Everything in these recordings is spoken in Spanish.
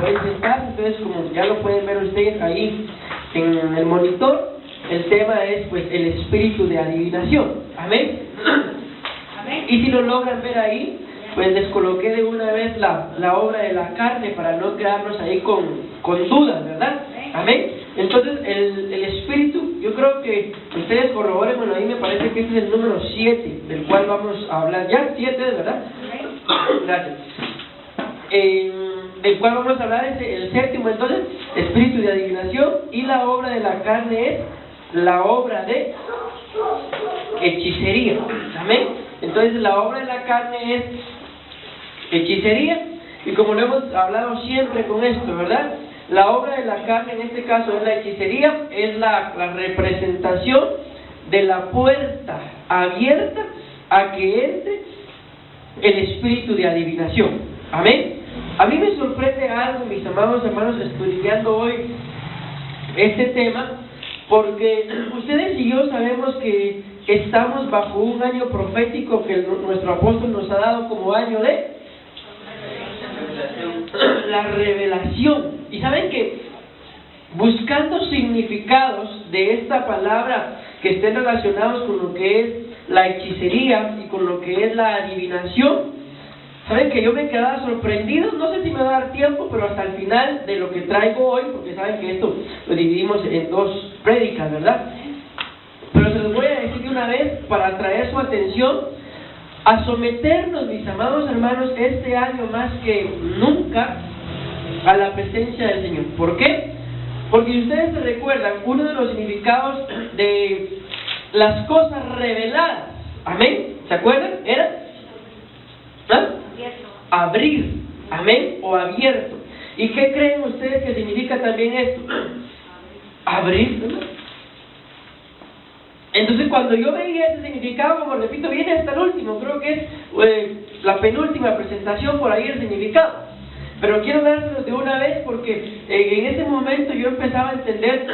pueden sentarse. Entonces, como ya lo pueden ver ustedes ahí en el monitor, el tema es pues el espíritu de adivinación. Amén. Amén. Y si lo logran ver ahí, pues les coloqué de una vez la obra de la carne para no quedarnos ahí con dudas, ¿verdad? Amén. Entonces el espíritu, yo creo que ustedes corroboren, bueno, ahí me parece que este es el número 7 del cual vamos a hablar. Ya, 7, ¿verdad? Gracias. Del cual vamos a hablar es el séptimo, entonces, espíritu de adivinación, y la obra de la carne es la obra de hechicería. Amén. Entonces la obra de la carne es hechicería, y como lo hemos hablado siempre con esto, ¿verdad? La obra de la carne en este caso es la hechicería, es la representación de la puerta abierta a que entre el espíritu de adivinación. Amén. A mí me sorprende algo, mis amados hermanos, estudiando hoy este tema, porque ustedes y yo sabemos que estamos bajo un año profético que nuestro apóstol nos ha dado como año de la revelación. Y saben que buscando significados de esta palabra que estén relacionados con lo que es la hechicería y con lo que es la adivinación, saben que yo me quedaba sorprendido. No sé si me va a dar tiempo, pero hasta el final de lo que traigo hoy, porque saben que esto lo dividimos en 2 prédicas, ¿verdad? Pero se los voy a decir de una vez para atraer su atención a someternos, mis amados hermanos, este año más que nunca a la presencia del Señor. ¿Por qué? Porque si ustedes se recuerdan, uno de los significados de las cosas reveladas, amén, ¿se acuerdan? Era abrir, amén, o abierto. ¿Y qué creen ustedes que significa también esto? Abrir, ¿verdad? Entonces cuando yo veía ese significado, como repito, viene hasta el último, creo que es la penúltima presentación por ahí el significado, pero quiero dárselos de una vez porque en ese momento yo empezaba a entender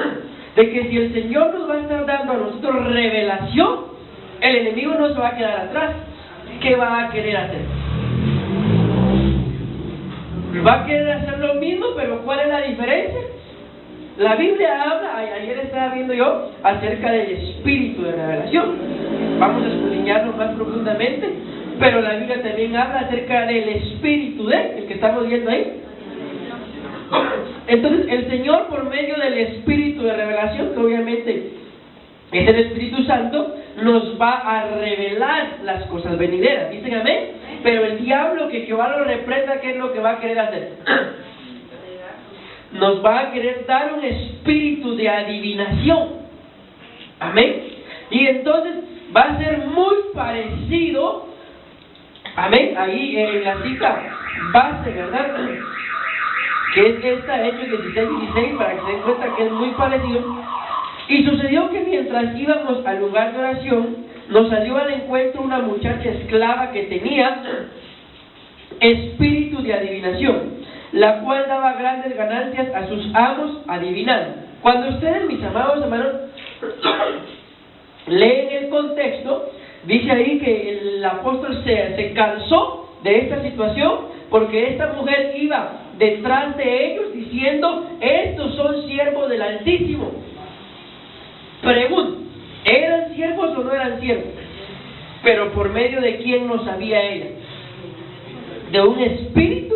de que si el Señor nos va a estar dando a nosotros revelación, el enemigo no se va a quedar atrás. ¿Qué va a querer hacer? Va a querer hacer lo mismo, pero ¿cuál es la diferencia? La Biblia habla, ayer estaba viendo yo, acerca del espíritu de revelación. Vamos a escudriñarlo más profundamente, pero la Biblia también habla acerca del espíritu el que estamos viendo ahí. Entonces, el Señor, por medio del espíritu de revelación, que obviamente es el Espíritu Santo, nos va a revelar las cosas venideras. ¿Dicen amén? Pero el diablo, que Jehová lo reprenda, ¿qué es lo que va a querer hacer? Nos va a querer dar un espíritu de adivinación. Amén. Y entonces va a ser muy parecido, amén, ahí en la cita base, ¿verdad? Que es esta, Hechos 16:16, para que se den cuenta que es muy parecido. Y sucedió que mientras íbamos al lugar de oración, nos salió al encuentro una muchacha esclava que tenía espíritu de adivinación, la cual daba grandes ganancias a sus amos adivinando. Cuando ustedes, mis amados hermanos, leen el contexto, dice ahí que el apóstol se cansó de esta situación, porque esta mujer iba detrás de ellos diciendo: estos son siervos del Altísimo. Pregunto, ¿eran siervos o no eran siervos? Pero ¿por medio de quién lo sabía ella? De un espíritu,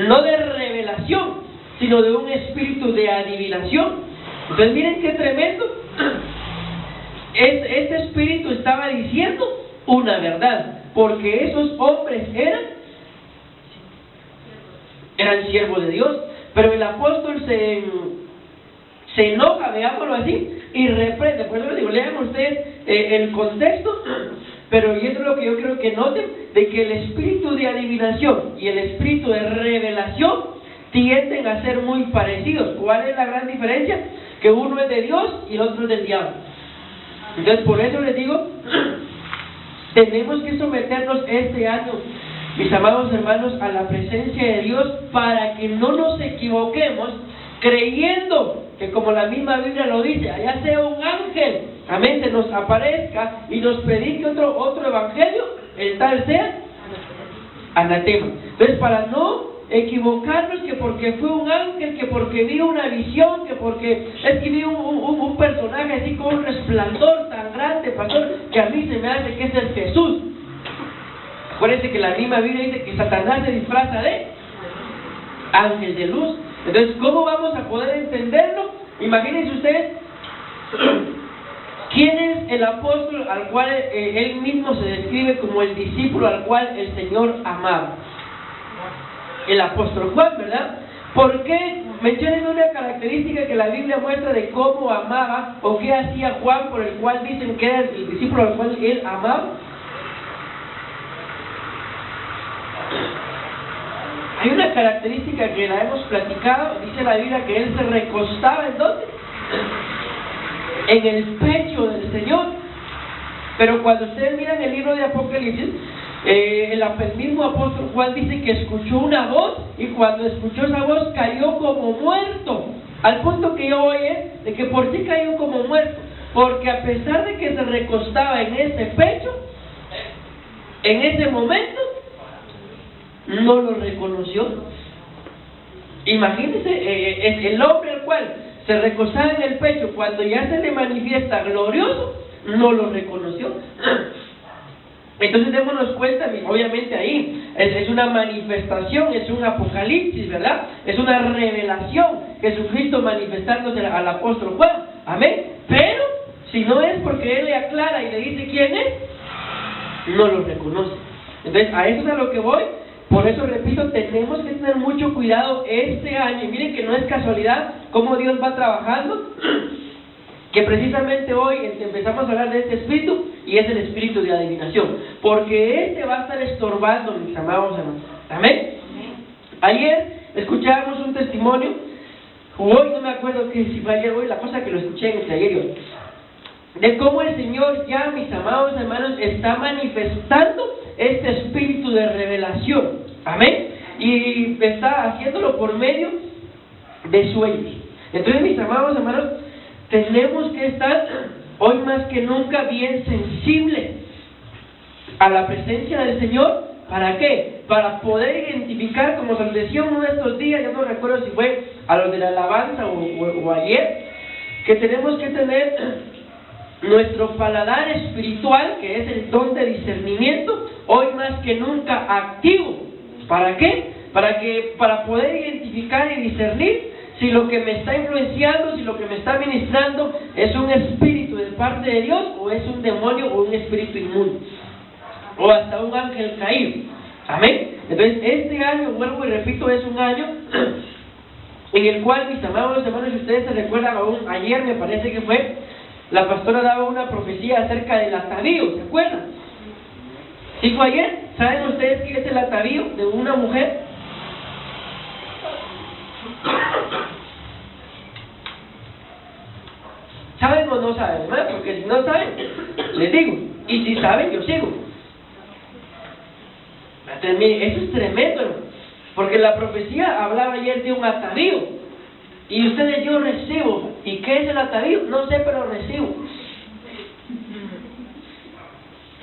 no de revelación, sino de un espíritu de adivinación. Entonces miren qué tremendo. Este espíritu estaba diciendo una verdad, porque esos hombres eran siervos de Dios. Pero el apóstol se enoja, veámoslo así, y reprende. Por eso les digo, lean ustedes el contexto, pero y eso es lo que yo creo que noten, de que el espíritu de adivinación y el espíritu de revelación tienden a ser muy parecidos. ¿Cuál es la gran diferencia? Que uno es de Dios y el otro es del diablo. Entonces por eso les digo, tenemos que someternos este año, mis amados hermanos, a la presencia de Dios, para que no nos equivoquemos creyendo que, como la misma Biblia lo dice, allá sea un ángel, amén, se nos aparezca y nos predique otro evangelio, el tal sea anatema. Entonces, para no equivocarnos que porque fue un ángel, que porque vi una visión, que porque es que vi un personaje así con un resplandor tan grande, pastor, que a mí se me hace que ese es Jesús. Acuérdense que la misma Biblia dice que Satanás se disfraza de ángel de luz. Entonces, ¿cómo vamos a poder entenderlo? Imagínense ustedes, ¿quién es el apóstol al cual él mismo se describe como el discípulo al cual el Señor amaba? El apóstol Juan, ¿verdad? ¿Por qué? Mencionen una característica que la Biblia muestra de cómo amaba o qué hacía Juan por el cual dicen que era el discípulo al cual él amaba. Hay una característica que la hemos platicado, dice la Biblia que él se recostaba, ¿en dónde? En el pecho del Señor. Pero cuando ustedes miran el libro de Apocalipsis, el mismo apóstol Juan dice que escuchó una voz, y cuando escuchó esa voz cayó como muerto, al punto que yo oye de que por qué cayó como muerto, porque a pesar de que se recostaba en ese pecho, en ese momento no lo reconoció. Imagínense, el hombre al cual se recostaba en el pecho, cuando ya se le manifiesta glorioso, no lo reconoció. Entonces démonos cuenta, obviamente ahí es una manifestación, es un apocalipsis, ¿verdad? Es una revelación, Jesucristo manifestándose al apóstol Juan, amén. Pero si no es porque él le aclara y le dice quién es, no lo reconoce. Entonces a eso es a lo que voy. Por eso repito, tenemos que tener mucho cuidado este año. Y miren que no es casualidad cómo Dios va trabajando, que precisamente hoy empezamos a hablar de este espíritu, y es el espíritu de adivinación, porque este va a estar estorbando, mis amados hermanos. ¿Amén? Ayer escuchábamos un testimonio, hoy no me acuerdo que si fue ayer o hoy, la cosa que lo escuché entre ayer y hoy, de cómo el Señor ya, mis amados hermanos, está manifestando este espíritu de revelación. Amén. Y está haciéndolo por medio de sueños. Entonces, mis amados hermanos, tenemos que estar hoy más que nunca bien sensibles a la presencia del Señor. ¿Para qué? Para poder identificar, como se les decía uno de estos días, yo no recuerdo si fue a los de la alabanza o ayer, que tenemos que tener nuestro paladar espiritual, que es el don de discernimiento, hoy más que nunca activo. ¿Para qué? Para poder identificar y discernir si lo que me está influenciando, si lo que me está ministrando es un espíritu de parte de Dios, o es un demonio o un espíritu inmundo, o hasta un ángel caído. Amén. Entonces este año, vuelvo y repito, es un año en el cual, mis amados hermanos, si ustedes se recuerdan, aún ayer me parece que fue, la pastora daba una profecía acerca del atavío, ¿se acuerdan? ¿Sí fue ayer? ¿Saben ustedes qué es el atavío de una mujer? ¿Saben o no saben, hermano? Porque si no saben, les digo, y si saben, yo sigo. Entonces, miren, eso es tremendo, hermano, porque la profecía hablaba ayer de un atavío. Y ustedes, yo recibo. ¿Y qué es el atavío? No sé, pero recibo.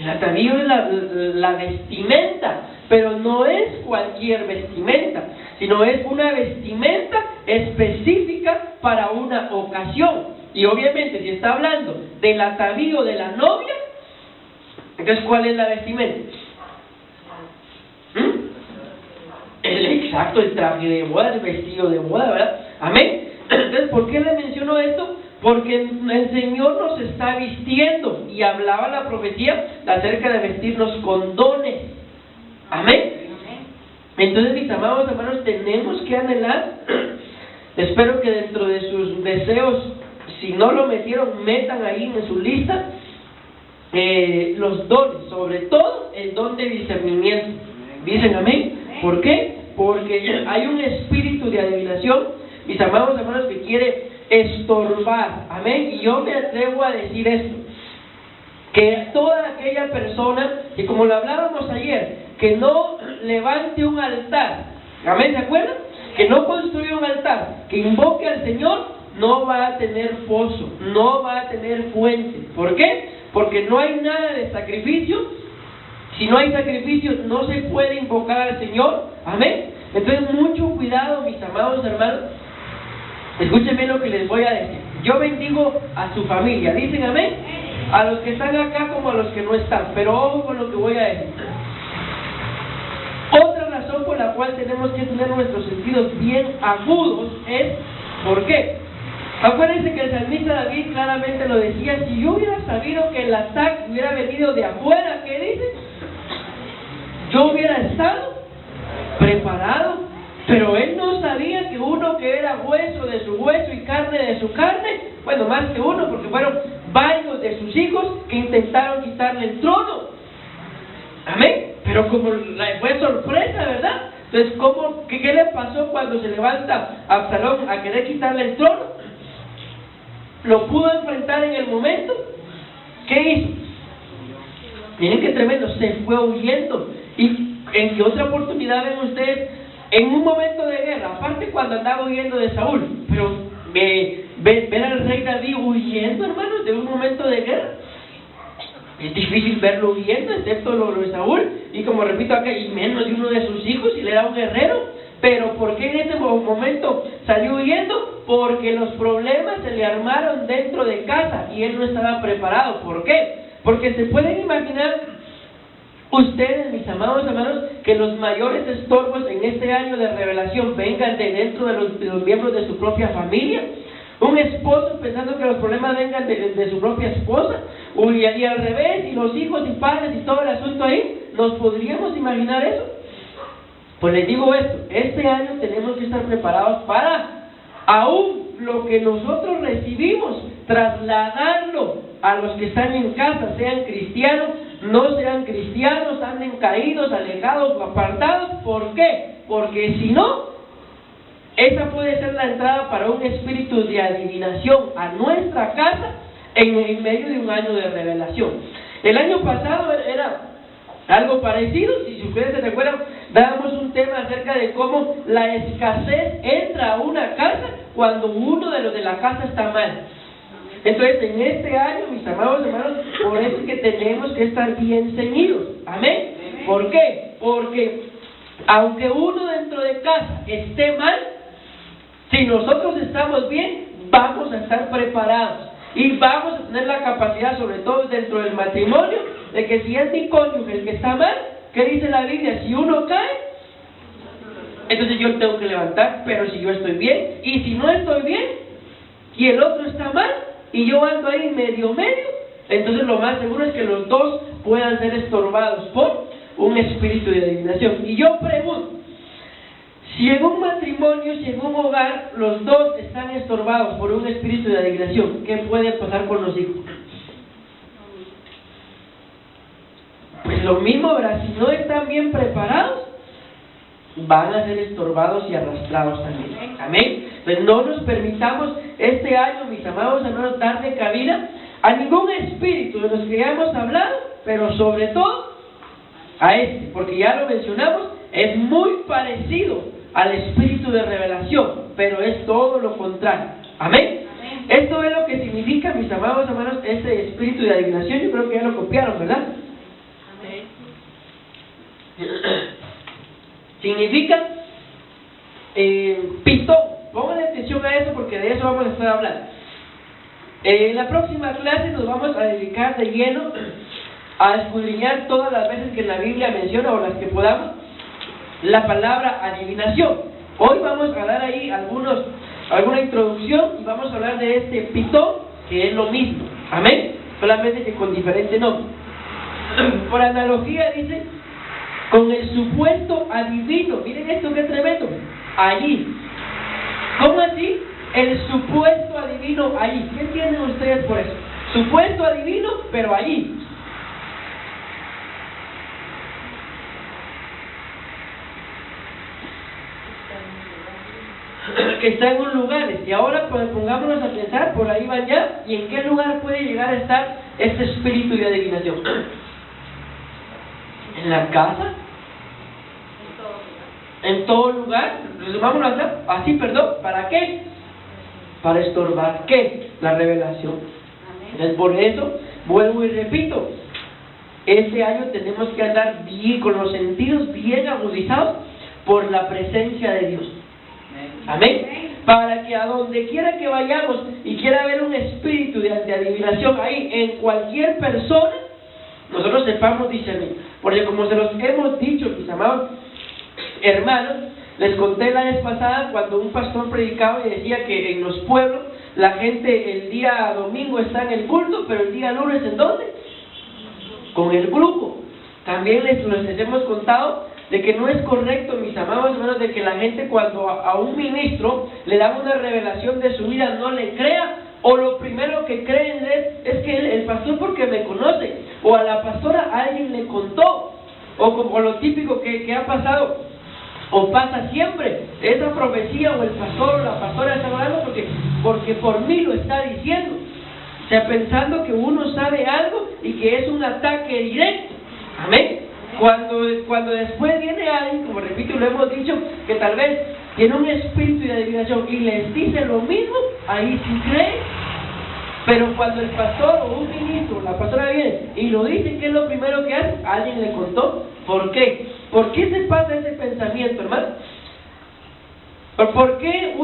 El atavío es la vestimenta, pero no es cualquier vestimenta, sino es una vestimenta específica para una ocasión. Y obviamente, si está hablando del atavío de la novia, entonces, ¿cuál es la vestimenta? El traje de boda, el vestido de boda, ¿verdad? Amén. Entonces, ¿por qué le menciono esto? Porque el Señor nos está vistiendo, y hablaba la profecía acerca de vestirnos con dones. Amén. Entonces, mis amados hermanos, tenemos que anhelar, espero que dentro de sus deseos, si no lo metieron, metan ahí en su lista los dones, sobre todo el don de discernimiento. Dicen amén. ¿Por qué? Porque hay un espíritu de adivinación, mis amados hermanos, que quiere estorbar. Amén. Y yo me atrevo a decir esto, que toda aquella persona, y como lo hablábamos ayer, que no levante un altar, amén, ¿se acuerdan? Que no construya un altar, que invoque al Señor, no va a tener pozo, no va a tener fuente. ¿Por qué? Porque no hay nada de sacrificio. Si no hay sacrificio, no se puede invocar al Señor. Amén. Entonces, mucho cuidado, mis amados hermanos. Escúchenme lo que les voy a decir. Yo bendigo a su familia. ¿Dicen amén? A los que están acá como a los que no están. Pero ojo con lo que voy a decir. Otra razón por la cual tenemos que tener nuestros sentidos bien agudos es ¿por qué? Acuérdense que el salmista David claramente lo decía: si yo hubiera sabido que el ataque hubiera venido de afuera, ¿qué dice? Yo hubiera estado preparado. Pero él no sabía que uno que era hueso de su hueso y carne de su carne, bueno, más que uno, porque fueron varios de sus hijos que intentaron quitarle el trono. Amén. Pero como fue sorpresa, ¿verdad? Entonces, ¿qué le pasó cuando se levanta Absalón a querer quitarle el trono? ¿Lo pudo enfrentar en el momento? ¿Qué hizo? Miren qué tremendo, se fue huyendo. ¿Y en qué otra oportunidad ven ustedes? En un momento de guerra, aparte cuando andaba huyendo de Saúl, pero ver al rey David huyendo, hermanos, de un momento de guerra. Es difícil verlo huyendo, excepto lo de Saúl, y como repito acá, y menos de uno de sus hijos, y él era un guerrero. Pero ¿por qué en ese momento salió huyendo? Porque los problemas se le armaron dentro de casa y él no estaba preparado. ¿Por qué? Porque se pueden imaginar ustedes, mis amados hermanos, que los mayores estorbos en este año de revelación vengan de dentro de los miembros de su propia familia. Un esposo pensando que los problemas vengan de su propia esposa, y al revés, y los hijos y padres y todo el asunto ahí. ¿Nos podríamos imaginar eso? Pues les digo esto: este año tenemos que estar preparados para, aún lo que nosotros recibimos, trasladarlo a los que están en casa, sean cristianos, no sean cristianos, anden caídos, alejados o apartados. ¿Por qué? Porque si no, esa puede ser la entrada para un espíritu de adivinación a nuestra casa en medio de un año de revelación. El año pasado era algo parecido. Si ustedes se recuerdan, dábamos un tema acerca de cómo la escasez entra a una casa cuando uno de los de la casa está mal. Entonces, en este año, mis amados hermanos, por eso es que tenemos que estar bien ceñidos. ¿Amén? ¿Por qué? Porque aunque uno dentro de casa esté mal, si nosotros estamos bien, vamos a estar preparados y vamos a tener la capacidad, sobre todo dentro del matrimonio, de que si es mi cónyuge el que está mal, ¿qué dice la Biblia? Si uno cae, entonces yo tengo que levantar. Pero si yo estoy bien, y si no estoy bien y el otro está mal y yo ando ahí medio, entonces lo más seguro es que los dos puedan ser estorbados por un espíritu de adivinación. Y yo pregunto, si en un matrimonio, si en un hogar los dos están estorbados por un espíritu de adivinación, ¿qué puede pasar con los hijos? Pues lo mismo, ¿verdad? Si no están bien preparados, van a ser estorbados y arrastrados también. Amén. Pues no nos permitamos este año, mis amados hermanos, darle cabida a ningún espíritu de los que ya hemos hablado, pero sobre todo a este, porque ya lo mencionamos, es muy parecido al espíritu de revelación, pero es todo lo contrario. Amén. Esto es lo que significa, mis amados hermanos, este espíritu de adivinación. Yo creo que ya lo copiaron, ¿verdad? Significa pitón. Pongan atención a eso, porque de eso vamos a estar hablando. En la próxima clase nos vamos a dedicar de lleno a escudriñar todas las veces que la Biblia menciona, o las que podamos, la palabra adivinación. Hoy vamos a dar ahí alguna introducción y vamos a hablar de este pitón, que es lo mismo. Amén. Solamente que con diferente nombre. Por analogía dice, con el supuesto adivino. Miren esto, qué tremendo. Allí. ¿Cómo así? El supuesto adivino allí. ¿Qué entienden ustedes por eso? Supuesto adivino, pero allí. Que está en un lugar. Y ahora pues pongámonos a pensar, por ahí van ya, ¿y en qué lugar puede llegar a estar este espíritu de adivinación? ¿En la casa? En todo lugar. Vamos a hacer así, perdón. ¿Para qué? Para estorbar ¿qué? La revelación. Entonces, por eso, vuelvo y repito, este año tenemos que andar bien, con los sentidos bien agudizados, por la presencia de Dios. Amén. Para que a donde quiera que vayamos y quiera haber un espíritu de adivinación ahí en cualquier persona, nosotros sepamos discernir. Porque como se los hemos dicho, mis amados hermanos, les conté la vez pasada cuando un pastor predicaba y decía que en los pueblos la gente el día domingo está en el culto, pero el día lunes ¿en dónde? Con el grupo. También les hemos contado de que no es correcto, mis amados hermanos, de que la gente cuando a un ministro le da una revelación de su vida no le crea, o lo primero que creen es que el pastor porque me conoce, o a la pastora alguien le contó, o como lo típico que ha pasado, o pasa siempre, esa profecía o el pastor o la pastora está hablando porque por mí lo está diciendo, o sea, pensando que uno sabe algo y que es un ataque directo. Amén. Cuando después viene alguien, como repito, lo hemos dicho, que tal vez tiene un espíritu de adivinación y les dice lo mismo, ahí sí creen. Pero cuando el pastor o un ministro, la pastora viene y lo dice, ¿qué es lo primero que hace? Alguien le contó. ¿Por qué? ¿Por qué se pasa ese pensamiento, hermano? ¿Por qué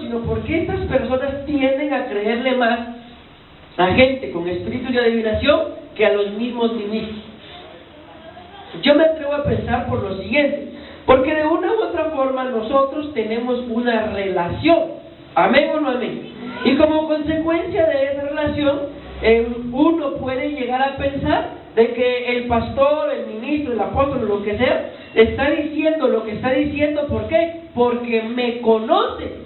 sino por qué estas personas tienden a creerle más a gente con espíritu de adivinación que a los mismos ministros? Yo me atrevo a pensar por lo siguiente, porque de una u otra forma nosotros tenemos una relación, amén o no amén, y como consecuencia de esa relación uno puede llegar a pensar de que el pastor, el ministro, el apóstol, lo que sea, está diciendo lo que está diciendo. ¿Por qué? Porque me conoce.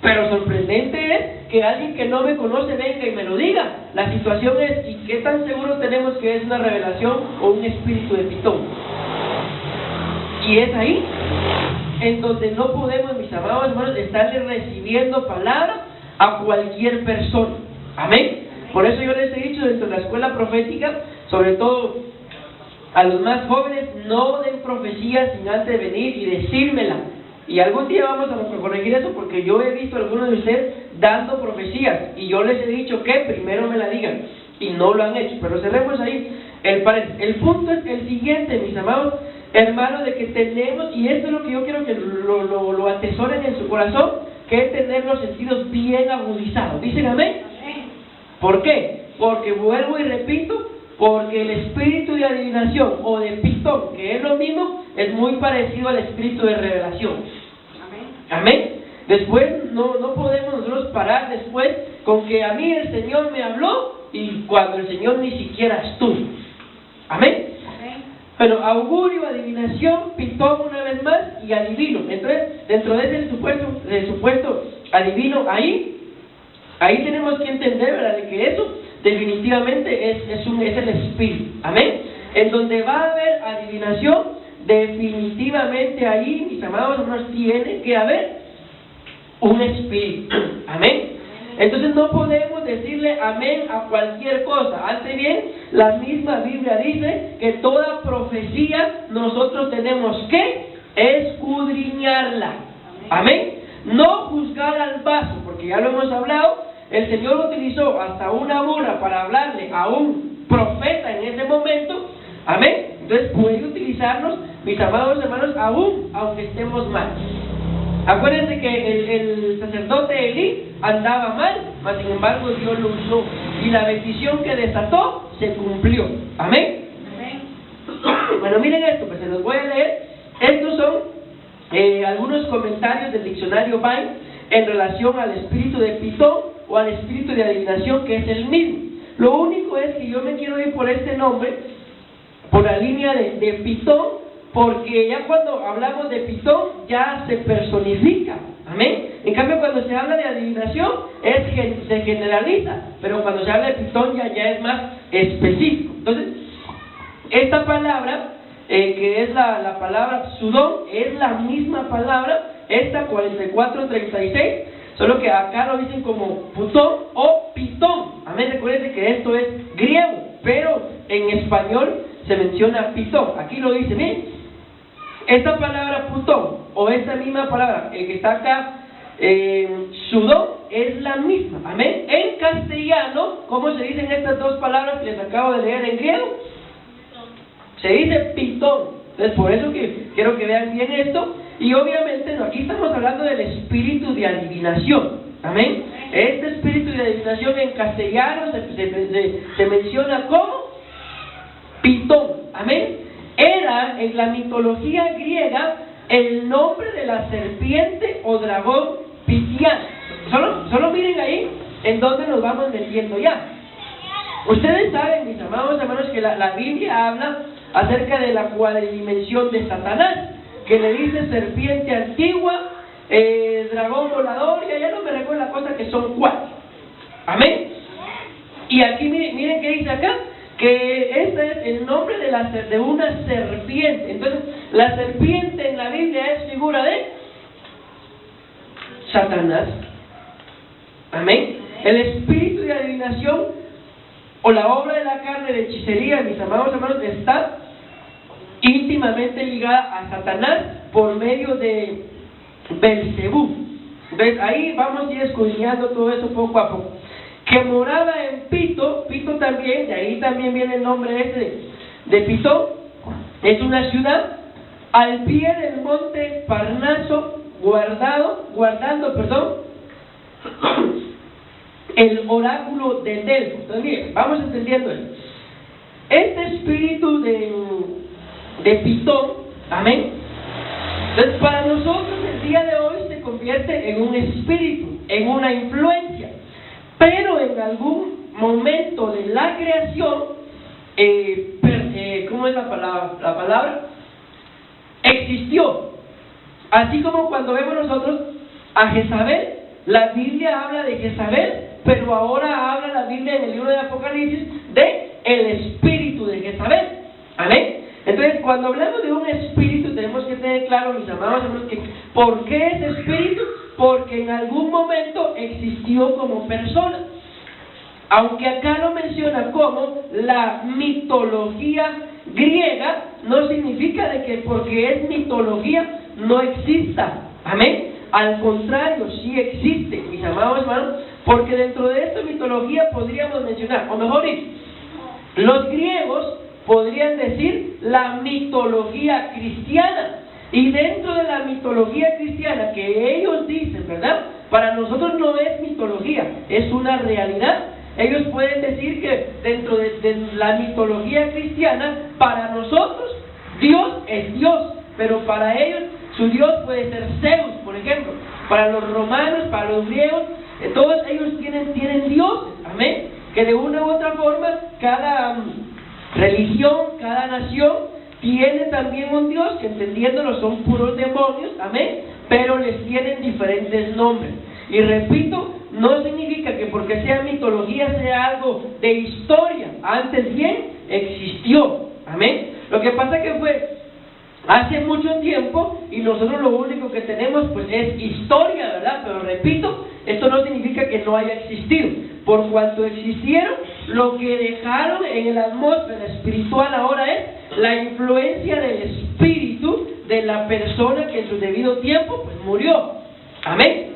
Pero sorprendente es que alguien que no me conoce venga y me lo diga. La situación es, ¿y qué tan seguro tenemos que es una revelación o un espíritu de Pitón? Y es ahí en donde no podemos, mis amados hermanos, estarle recibiendo palabras a cualquier persona. Amén. Por eso yo les he dicho dentro de la escuela profética, sobre todo a los más jóvenes, no den profecías sin antes venir y decírmela. Y algún día vamos a corregir eso, porque yo he visto a algunos de ustedes dando profecías y yo les he dicho que primero me la digan y no lo han hecho. Pero cerremos ahí el punto es el siguiente, mis amados hermanos, de que tenemos, y esto es lo que yo quiero que lo atesoren en su corazón, que es tener los sentidos bien agudizados. ¿Dicen amén? ¿Por qué? Porque vuelvo y repito, porque el espíritu de adivinación o de Pitón, que es lo mismo, es muy parecido al espíritu de revelación. Amén. Después no podemos nosotros parar después con que a mí el Señor me habló y cuando el Señor ni siquiera estuvo. Amén. Bueno, augurio, adivinación, Pitón una vez más y adivino. Entonces, dentro de ese supuesto adivino, ahí tenemos que entender, ¿verdad?, de que eso definitivamente es el espíritu. Amén. En donde va a haber adivinación, definitivamente ahí, mis amados hermanos, tiene que haber un espíritu. Amén. Entonces no podemos decirle amén a cualquier cosa. Antes bien, la misma Biblia dice que toda profecía nosotros tenemos que escudriñarla. Amén. No juzgar al vaso, porque ya lo hemos hablado. El Señor utilizó hasta una burra para hablarle a un profeta en ese momento. Amén. Entonces puede utilizarnos, mis amados hermanos, aún aunque estemos mal. Acuérdense que el sacerdote Elí andaba mal, mas sin embargo Dios lo usó y la bendición que desató se cumplió. Amén. Bueno, miren esto, pues se los voy a leer. Estos son algunos comentarios del diccionario Vine en relación al espíritu de Pitón o al espíritu de adivinación, que es el mismo. Lo único es que yo me quiero ir por este nombre, por la línea de Pitón, porque ya cuando hablamos de Pitón ya se personifica. Amén. En cambio, cuando se habla de adivinación se generaliza, pero cuando se habla de Pitón ya es más específico. Entonces, esta palabra que es la palabra sudón, es la misma palabra, esta 4436, solo que acá lo dicen como putón o pitón. Amén. Recuerden que esto es griego, pero en español se menciona pitón. Aquí lo dice, miren, esta palabra putón o esta misma palabra que está acá, sudón, es la misma. Amén. En castellano, ¿cómo se dicen estas dos palabras que les acabo de leer en griego? Se dice pitón. Entonces, por eso que quiero que vean bien esto. Y obviamente, aquí estamos hablando del espíritu de adivinación. Amén. Este espíritu de adivinación en castellano se menciona como Pitón. Amén. Era en la mitología griega el nombre de la serpiente o dragón Pitián. Solo miren ahí en dónde nos vamos metiendo ya. Ustedes saben, mis amados hermanos, que la Biblia habla acerca de la cuadridimensión de Satanás, que le dice serpiente antigua, dragón volador, y allá no me recuerdo la cosa, que son 4. Amén. Y aquí miren qué dice acá, que este es el nombre de una serpiente. Entonces, la serpiente en la Biblia es figura de Satanás. Amén. El espíritu de adivinación o la obra de la carne de hechicería, mis amados hermanos, está íntimamente ligada a Satanás por medio de Belcebú. Entonces ahí vamos a ir escudriñando todo eso poco a poco. Que moraba en Pito también, de ahí también viene el nombre ese de Pitón. Es una ciudad al pie del monte Parnaso, guardando el oráculo de Delfos. Entonces, miren, vamos entendiendo esto. Este espíritu de Pitón, amén. Entonces, para nosotros el día de hoy se convierte en un espíritu, en una influencia. Pero en algún momento de la creación, ¿cómo es la palabra? Existió. Así como cuando vemos nosotros a Jezabel, la Biblia habla de Jezabel, pero ahora habla la Biblia en el libro de Apocalipsis de el espíritu de Jezabel. Amén. Entonces, cuando hablamos de un espíritu, tenemos que tener claro, mis amados hermanos, que ¿por qué ese espíritu? Porque en algún momento existió como persona. Aunque acá lo menciona como la mitología griega, no significa de que porque es mitología no exista. Amén. Al contrario, sí existe, mis amados hermanos, porque dentro de esta mitología podríamos mencionar, o mejor dicho, los griegos podrían decir la mitología cristiana. Y dentro de la mitología cristiana que ellos dicen, ¿verdad? Para nosotros no es mitología, es una realidad. Ellos pueden decir que dentro de la mitología cristiana, para nosotros Dios es Dios, pero para ellos su Dios puede ser Zeus, por ejemplo. Para los romanos, para los griegos, todos ellos tienen dioses, amén. Que de una u otra forma, cada religión, cada nación tiene también un Dios, que entendiéndolo son puros demonios, amén, pero les tienen diferentes nombres. Y repito, no significa que porque sea mitología sea algo de historia, antes bien existió, amén. Lo que pasa que fue hace mucho tiempo y nosotros lo único que tenemos pues es historia, ¿verdad? Pero repito, esto no significa que no haya existido. Por cuanto existieron, lo que dejaron en la atmósfera espiritual ahora es la influencia del espíritu de la persona que en su debido tiempo pues murió. Amén.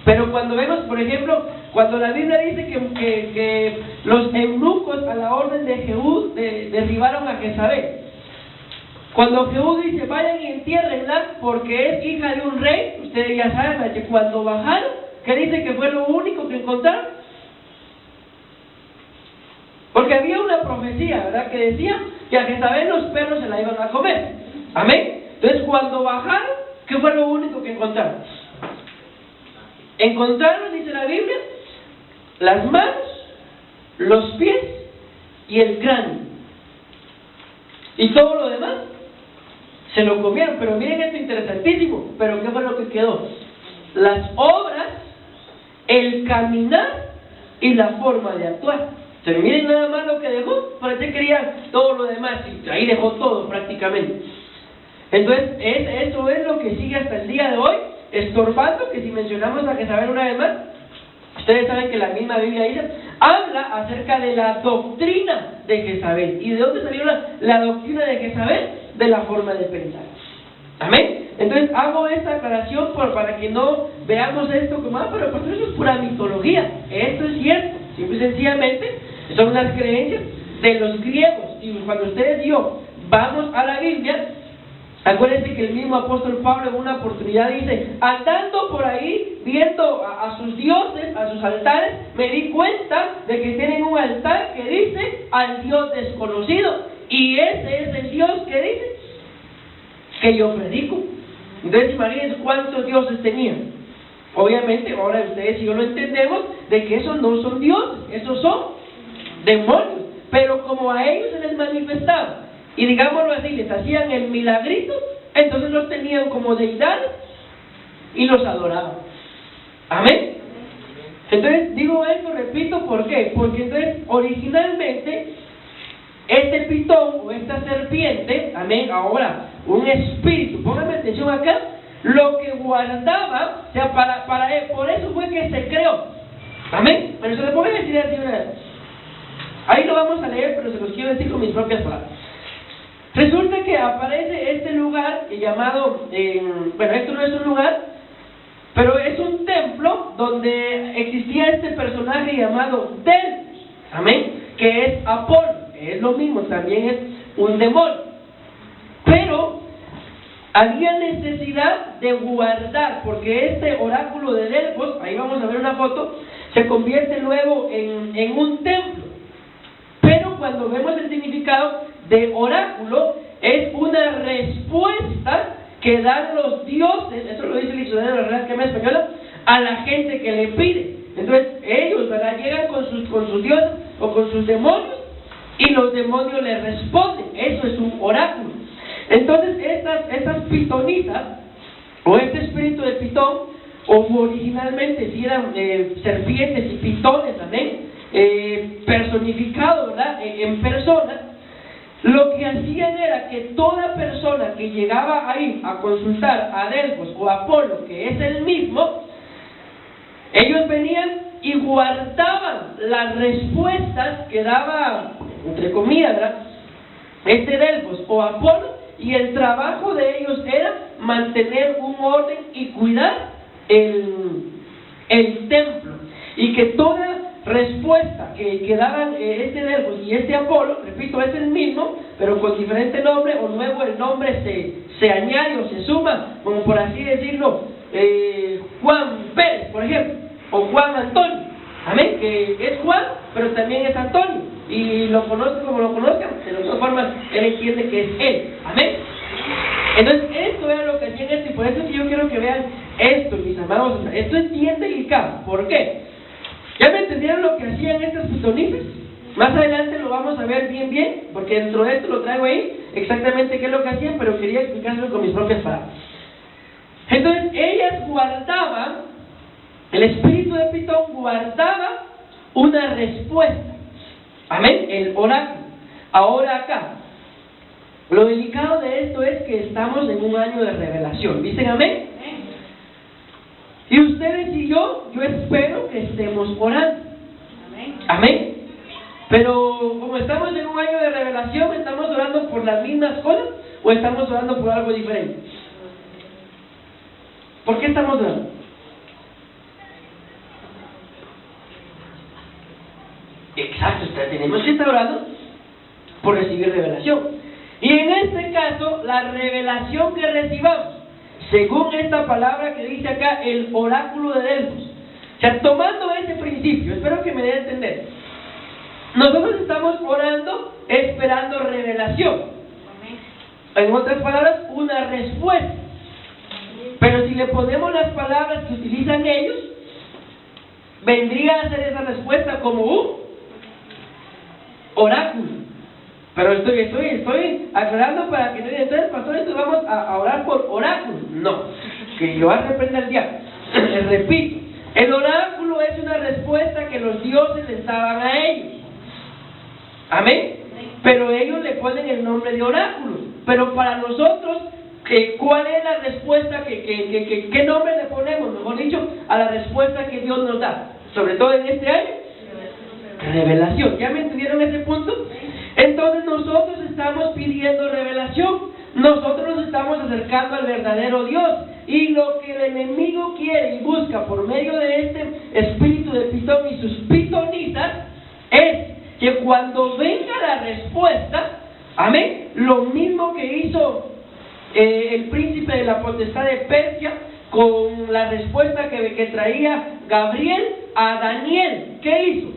Pero cuando vemos, por ejemplo, cuando la Biblia dice que los eunucos a la orden de Jehú derribaron a Jezabel. Cuando Jehú dice, vayan y entiérrenla porque es hija de un rey, ustedes ya saben que cuando bajaron, ¿qué dice que fue lo único que encontraron? Porque había una profecía, ¿verdad?, que decía que a Jezabel los perros se la iban a comer. Amén. Entonces, cuando bajaron, ¿qué fue lo único que encontraron? Encontraron, dice la Biblia, las manos, los pies y el cráneo. Y todo lo demás se lo comieron. Pero miren esto interesantísimo. ¿Pero qué fue lo que quedó? Las obras, el caminar y la forma de actuar. Se miren nada más lo que dejó. Parece que quería todo lo demás y ahí dejó todo prácticamente. Entonces, eso es lo que sigue hasta el día de hoy, estorbando, que si mencionamos a Jezabel una vez más, ustedes saben que la misma Biblia dice, habla acerca de la doctrina de Jezabel. ¿Y de dónde salió la doctrina de Jezabel? De la forma de pensar. Amén. Entonces hago esta aclaración para que no veamos esto como, pero pues eso es pura mitología. Esto es cierto, simple y sencillamente son las creencias de los griegos. Y cuando ustedes y yo vamos a la Biblia, Acuérdense que el mismo apóstol Pablo en una oportunidad dice: andando por ahí, viendo a sus dioses, a sus altares, me di cuenta de que tienen un altar que dice al Dios desconocido. Y ese es el Dios que dice que yo predico. Entonces imagínense cuántos dioses tenían. Obviamente ahora ustedes y yo lo entendemos de que esos no son dioses, esos son demonios. Pero como a ellos se les manifestaba, y digámoslo así, les hacían el milagrito, entonces los tenían como deidades y los adoraban. Amén. Entonces digo esto, repito, ¿por qué? Porque entonces originalmente este pitón o esta serpiente, amén, ahora un espíritu, pónganme atención acá, lo que guardaba, o sea, por eso fue que se creó. Amén. Pero se lo puedo decir así una vez. Ahí lo vamos a leer, pero se los quiero decir con mis propias palabras. Resulta que aparece este lugar llamado, bueno, esto no es un lugar, pero es un templo donde existía este personaje llamado Delfos, amén, que es Apolo, es lo mismo, también es un demonio. Pero había necesidad de guardar, porque este oráculo de Delfos, ahí vamos a ver una foto, se convierte luego en un templo. Pero cuando vemos el significado de oráculo, es una respuesta que dan los dioses, eso lo dice el diccionario de la Real Academia Española, a la gente que le pide. Entonces ellos, ¿verdad?, llegan con sus dioses o con sus demonios y los demonios les responden. Eso es un oráculo. Entonces estas pitonitas o este espíritu de pitón, o originalmente si eran serpientes y pitones, amén, personificado, ¿verdad?, en persona, lo que hacían era que toda persona que llegaba ahí a consultar a Delfos o a Apolo, que es el mismo, ellos venían y guardaban las respuestas que daba, entre comillas, ¿verdad?, este Delfos o Apolo, y el trabajo de ellos era mantener un orden y cuidar el templo, y que toda respuesta que daban este Delfos y este Apolo, repito, es el mismo, pero con diferente nombre, o nuevo el nombre se añade o se suma, como por así decirlo, Juan Pérez, por ejemplo, o Juan Antonio, amén, que es Juan, pero también es Antonio, y lo conozcan como lo conozcan, de todas formas, él entiende que es él, amén. Entonces, esto era lo que hacían esto, y por eso es que yo quiero que vean esto, mis amados. Esto es bien delicado. ¿Por qué? ¿Ya me entendieron lo que hacían estas pitonitas? Más adelante lo vamos a ver bien, porque dentro de esto lo traigo ahí, exactamente qué es lo que hacían, pero quería explicárselo con mis propias palabras. Entonces, ellas guardaban, el espíritu de Pitón guardaba una respuesta. Amén, el oráculo. Ahora acá, lo delicado de esto es que estamos en un año de revelación. ¿Dicen amén? Y ustedes y yo espero que estemos orando. Amén. Pero como estamos en un año de revelación, ¿estamos orando por las mismas cosas o estamos orando por algo diferente? ¿Por qué estamos orando? Exacto, tenemos que estar orando por recibir revelación. Y en este caso, la revelación que recibamos, según esta palabra que dice acá, el oráculo de Delfos, o sea, tomando ese principio, espero que me dé a entender, nosotros estamos orando esperando revelación. En otras palabras, una respuesta. Pero si le ponemos las palabras que utilizan ellos, vendría a ser esa respuesta como un oráculo. Pero estoy aclarando para que no digan, entonces, pastor, entonces vamos a orar por oráculo. No, que yo reprenda al diablo. Les repito, el oráculo es una respuesta que los dioses les daban a ellos. Amén. Pero ellos le ponen el nombre de oráculo. Pero para nosotros, ¿cuál es la respuesta? ¿Qué nombre le ponemos, mejor dicho, a la respuesta que Dios nos da? Sobre todo en este año, revelación. ¿Ya me entendieron ese punto? Entonces nosotros estamos pidiendo revelación, nosotros nos estamos acercando al verdadero Dios, y lo que el enemigo quiere y busca por medio de este espíritu de Pitón y sus pitonitas es que cuando venga la respuesta, amén, lo mismo que hizo el príncipe de la potestad de Persia, con la respuesta que traía Gabriel a Daniel. ¿Qué hizo?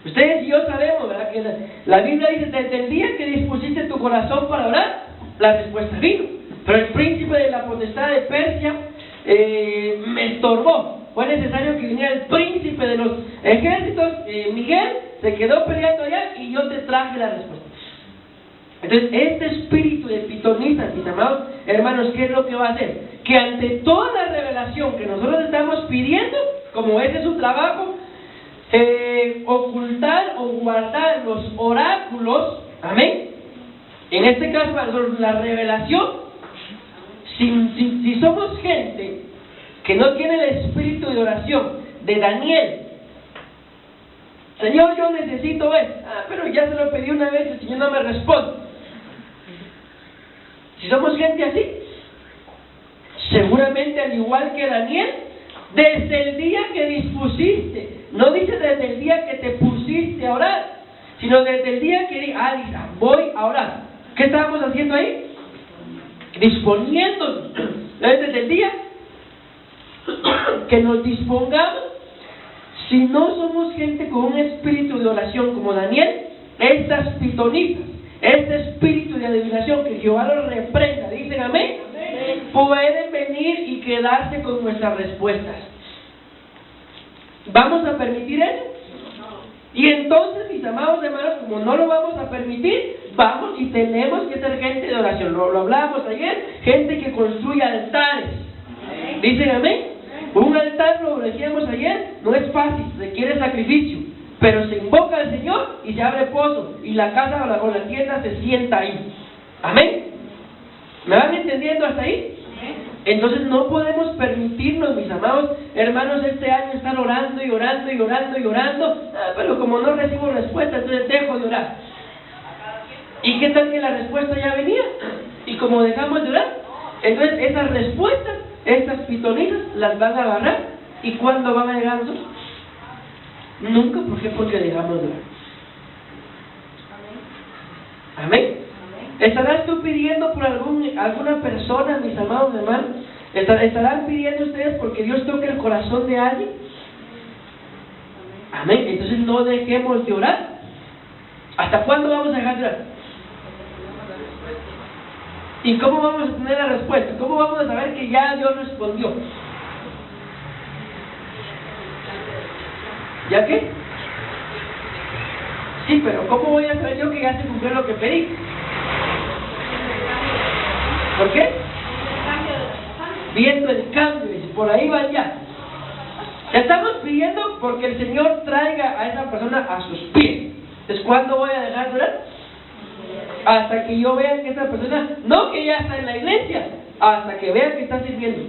Ustedes y yo sabemos, ¿verdad?, que la Biblia dice: desde el día que dispusiste tu corazón para orar, la respuesta vino. Pero el príncipe de la potestad de Persia me estorbó. Fue necesario que viniera el príncipe de los ejércitos, Miguel, se quedó peleando allá y yo te traje la respuesta. Entonces, este espíritu de pitonisa, mis amados hermanos, ¿qué es lo que va a hacer? Que ante toda la revelación que nosotros estamos pidiendo, como ese es su trabajo, ocultar o guardar los oráculos, amén. En este caso, para nosotros, la revelación, si somos gente que no tiene el espíritu de oración de Daniel, Señor, yo necesito esto, pero ya se lo pedí una vez, el Señor no me responde. Si somos gente así, seguramente al igual que Daniel, desde el día que dispusiste, no dice desde el día que te pusiste a orar, sino desde el día que voy a orar. ¿Qué estábamos haciendo ahí? Disponiéndonos. Desde el día que nos dispongamos, si no somos gente con un espíritu de oración como Daniel, estas pitonitas, este espíritu de adivinación, que Jehová los reprenda, dicen amén, pueden venir y quedarse con nuestras respuestas. ¿Vamos a permitir eso? Y entonces, mis amados hermanos, como no lo vamos a permitir, vamos y tenemos que ser gente de oración. Lo hablábamos ayer, gente que construye altares. ¿Dicen amén? Un altar, lo decíamos ayer, no es fácil, requiere sacrificio, pero se invoca al Señor y se abre pozo, y la casa o la tienda se sienta ahí. ¿Amén? ¿Me van entendiendo hasta ahí? Entonces no podemos permitirnos, mis amados hermanos, este año estar orando y orando y orando y orando, pero como no recibo respuesta, entonces dejo de orar. ¿Y qué tal que la respuesta ya venía? Y como dejamos de orar, entonces esas respuestas, estas pitonitas, las van a agarrar. ¿Y cuándo van a llegar a nosotros? Nunca. ¿Por qué? Porque dejamos de orar. Amén. ¿Estarás tú pidiendo por alguna persona, mis amados hermanos? ¿Estarán pidiendo ustedes porque Dios toque el corazón de alguien? Amén. Entonces no dejemos de orar. ¿Hasta cuándo vamos a dejar de orar? ¿Y cómo vamos a tener la respuesta? ¿Cómo vamos a saber que ya Dios respondió? ¿Ya qué? Sí, pero ¿cómo voy a saber yo que ya se cumplió lo que pedí? ¿Por qué? Viendo el cambio, y por ahí van ya. Estamos pidiendo porque el Señor traiga a esa persona a sus pies. Entonces, ¿cuándo voy a dejar de orar? Hasta que yo vea que esa persona, no que ya está en la iglesia, hasta que vea que está sirviendo.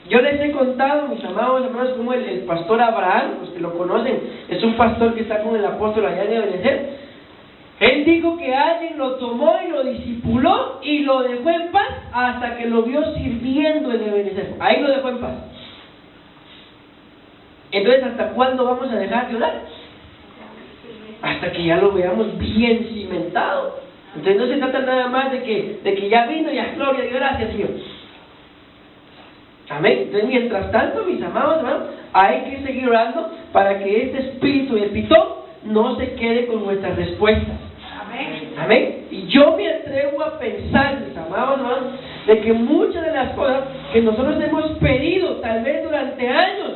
Yo les he contado, mis amados hermanos, como el pastor Abraham, los que lo conocen, es un pastor que está con el apóstol allá en Ebenezer. Él dijo que alguien lo tomó y lo discipuló y lo dejó en paz hasta que lo vio sirviendo en Ebenezer. Ahí lo dejó en paz. Entonces, ¿hasta cuándo vamos a dejar de orar? Hasta que ya lo veamos bien cimentado. Entonces no se trata nada más de que ya vino, ya gloria, y gracias, Señor. Amén. Entonces, mientras tanto, mis amados hermanos, hay que seguir orando para que este espíritu de pitón no se quede con nuestras respuestas. Amén. Y yo me atrevo a pensar, mis amados hermanos, de que muchas de las cosas que nosotros hemos pedido, tal vez durante años,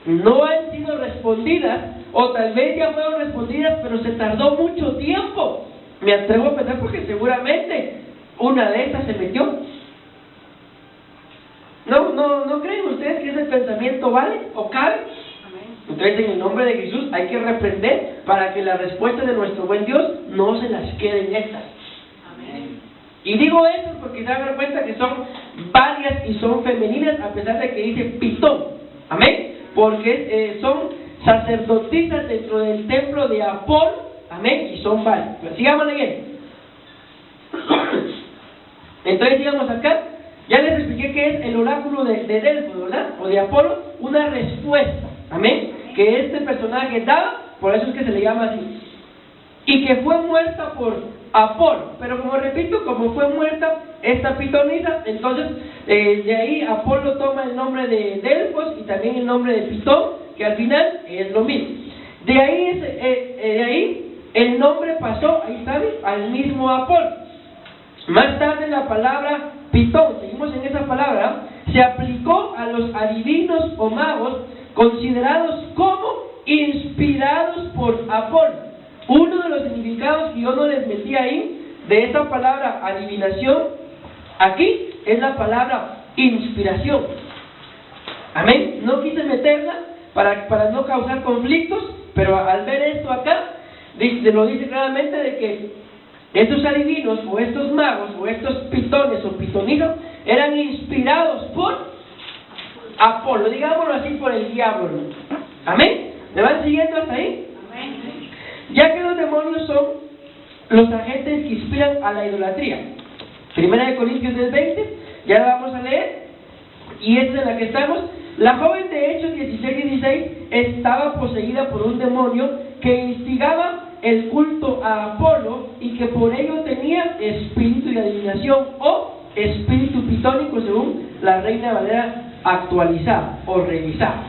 no han sido respondidas, o tal vez ya fueron respondidas, pero se tardó mucho tiempo. Me atrevo a pensar porque seguramente una de estas se metió. ¿No creen ustedes que ese pensamiento vale o cabe? Entonces, en el nombre de Jesús hay que reprender para que las respuestas de nuestro buen Dios no se las queden estas. Amén. Y digo esto porque se dan cuenta que son varias y son femeninas, a pesar de que dice pitón. Amén. Porque son sacerdotisas dentro del templo de Apolo. Amén. Y son varias. Pero sigamos leyendo. Entonces, digamos acá, ya les expliqué qué es el oráculo de Delfos, ¿verdad? O de Apolo, una respuesta. Amén. Que este personaje daba, por eso es que se le llama así. y que fue muerta por Apolo. Pero como repito, como fue muerta esta pitonisa, entonces de ahí Apolo toma el nombre de Delfos y también el nombre de Pitón, que al final es lo mismo. De ahí el nombre pasó, ahí saben, al mismo Apolo. Más tarde la palabra Pitón, seguimos en esa palabra, se aplicó a los adivinos o magos considerados como inspirados por Apolo. Uno de los significados que yo no les metí ahí de esta palabra adivinación aquí es la palabra inspiración. Amén. No quise meterla para no causar conflictos, pero al ver esto acá lo dice claramente de que estos adivinos o estos magos o estos pitones o pitonistas eran inspirados por Apolo, digámoslo así, por el diablo. Amén. ¿Me van siguiendo hasta ahí? Amén. Ya que los demonios son los agentes que inspiran a la idolatría. Primera de Corintios 10:20, ya la vamos a leer, y esta es en la que estamos. La joven de Hechos 16:16 estaba poseída por un demonio que instigaba el culto a Apolo y que por ello tenía espíritu de adivinación o espíritu pitónico, según la Reina Valera actualizada o revisada.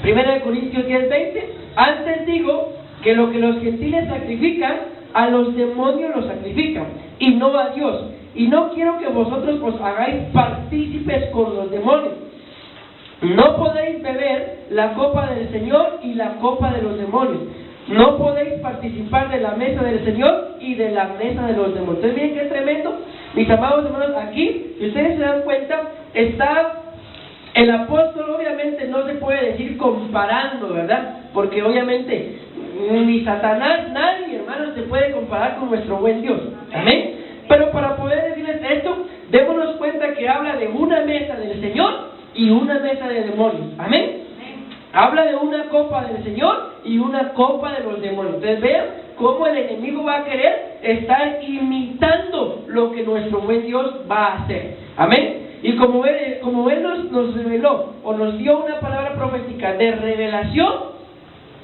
Primera de Corintios 10:20, antes digo que lo que los gentiles sacrifican, a los demonios los sacrifican, y no a Dios. Y no quiero que vosotros os hagáis partícipes con los demonios. No podéis beber la copa del Señor y la copa de los demonios. No podéis participar de la mesa del Señor y de la mesa de los demonios. Entonces miren qué tremendo, mis amados hermanos, aquí, si ustedes se dan cuenta, está el apóstol, obviamente no se puede decir comparando, ¿verdad? Porque obviamente ni Satanás, nadie, hermanos, se puede comparar con nuestro buen Dios. Amén. Pero para poder decirles esto, démonos cuenta que habla de una mesa del Señor y una mesa de demonios. Amén. Habla de una copa del Señor y una copa de los demonios. Entonces vean cómo el enemigo va a querer estar imitando lo que nuestro buen Dios va a hacer. Amén. Y como él nos reveló o nos dio una palabra profética de revelación,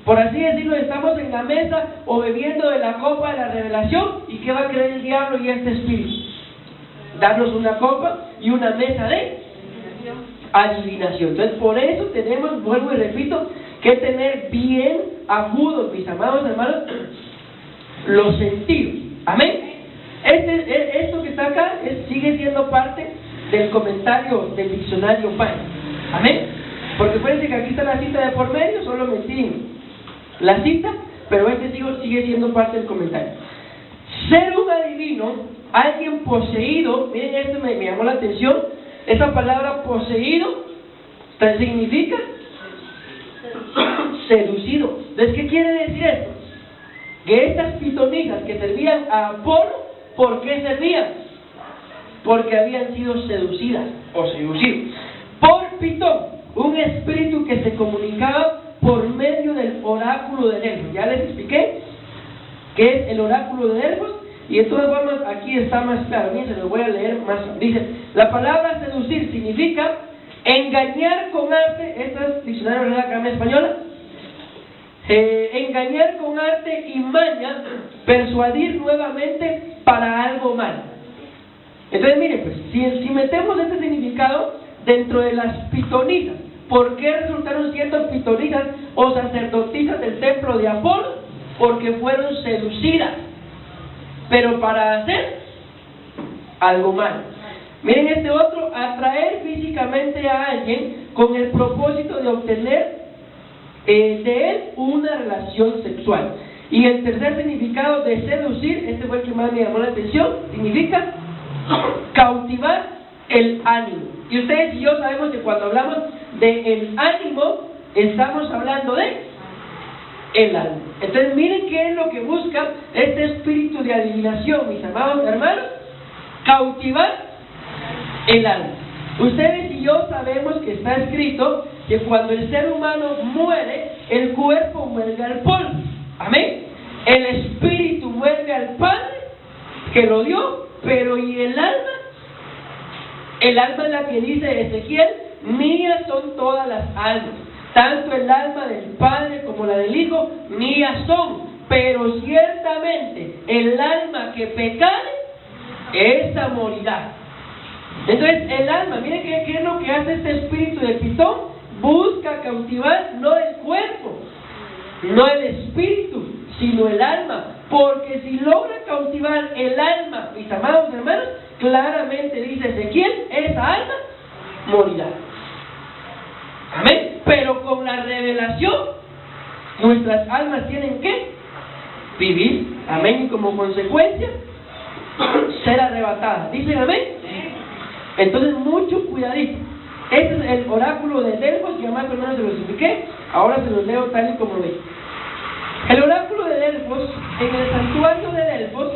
por así decirlo, estamos en la mesa o bebiendo de la copa de la revelación. ¿Y qué va a querer el diablo y este espíritu? Darnos una copa y una mesa de adivinación. Entonces por eso tenemos, vuelvo y repito, que tener bien agudos, mis amados hermanos, los sentidos. Amén. Esto que está acá sigue siendo parte del comentario del diccionario PAN. Amén. Porque fíjense que aquí está la cita de por medio, solo metí la cita, pero sigue siendo parte del comentario. Ser un adivino, alguien poseído, miren esto me llamó la atención, esa palabra poseído significa seducido. Entonces, ¿qué quiere decir esto? Que estas pitonisas que servían a Apolo, ¿por qué servían? Porque habían sido seducidas o seducidos por Pitón, un espíritu que se comunicaba por medio del oráculo de Delfos. Ya les expliqué qué es el oráculo de Delfos, y de todas formas aquí está más claro. Bien, se lo voy a leer más. Dice, la palabra seducir significa engañar con arte. Esta es diccionario de la Academia Española. Engañar con arte y maña, persuadir nuevamente para algo mal. Entonces miren, pues, si metemos este significado dentro de las pitonisas, ¿por qué resultaron siendo pitonisas o sacerdotisas del templo de Apolo? Porque fueron seducidas, pero para hacer algo mal. Miren este otro, atraer físicamente a alguien con el propósito de obtener de él una relación sexual. Y el tercer significado de seducir, este fue el que más me llamó la atención, significa cautivar el ánimo. Y ustedes y yo sabemos que cuando hablamos de el ánimo, estamos hablando de el alma. Entonces miren qué es lo que busca este espíritu de adivinación, mis amados hermanos: cautivar el alma. Ustedes y yo sabemos que está escrito que cuando el ser humano muere, el cuerpo vuelve al polvo. Amén. El espíritu vuelve al Padre que lo dio, pero ¿y el alma? El alma es la que dice Ezequiel: mías son todas las almas. tanto el alma del Padre como la del Hijo, mías son, pero ciertamente el alma que pecare, esa morirá. Entonces el alma, miren qué es lo que hace este espíritu de Pitón, busca cautivar no el cuerpo, no el espíritu, sino el alma, porque si logra cautivar el alma, mis amados hermanos, claramente dice Ezequiel, esa alma morirá. Amén. Pero con la revelación, nuestras almas tienen que vivir. Amén. Y como consecuencia, ser arrebatadas. ¿Dicen amén? Entonces, mucho cuidadito. Este es el oráculo de Delfos, que además hermanos se los expliqué. Ahora se los leo tal y como ven. El oráculo de Delfos, en el santuario de Delfos,